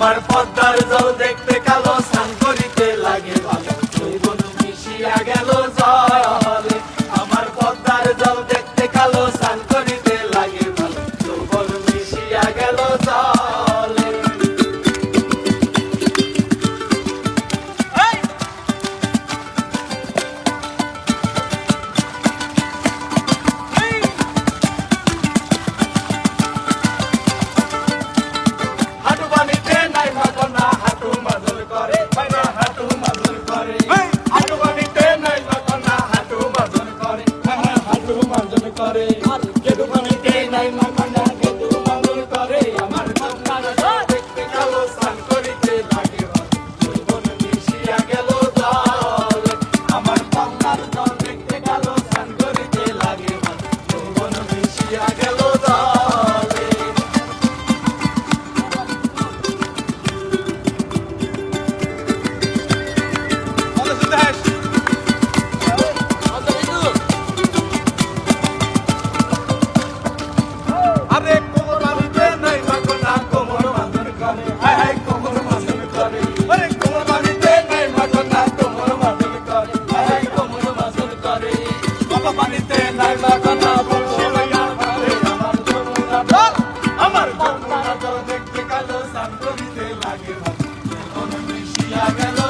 আমার পদ্মার জল দেখতে কালো স্নান করিতে লাগে ভালো যৌবন মিশিয়া গেল জলে আমার পদ্মার জল দেখতে কালো স্নান করিতে লাগে ভালো যৌবন মিশিয়া গেল জলে হাঁটু পানিতে নাই মাখন না হাঁটু মাদুর করে হাঁটু মাদুর করে হাঁটু পানিতে নাই মাখন না হাঁটু মাদুর করে হাঁটু মাদুর করে কেদু পানিতে নাই মাখন না কেদু মাদুর করে আমার পদ্মার জল দেখতে কালো স্নান করিতে লাগে যৌবন মিশিয়া গেল জলে আমার পদ্মার জল দেখতে কালো স্নান করিতে লাগে যৌবন মিশিয়া গেল জলে আরে কোমর বাঁধিতে নাই মাখন না কোমর বাঁধন করে হায় হায় কোমর বাঁধন করে আরে কোমর বাঁধিতে নাই মাখন না কোমর বাঁধন করে হায় হায় কোমর বাঁধন করে বাবা বাঁধিতে নাই মাখন না বলছে মাইয়া করে আমার যমুনা জল আমার যমুনা জল দেখতে কালো স্নান করিতে লাগে ভালো যৌবন মিশিয়া গেল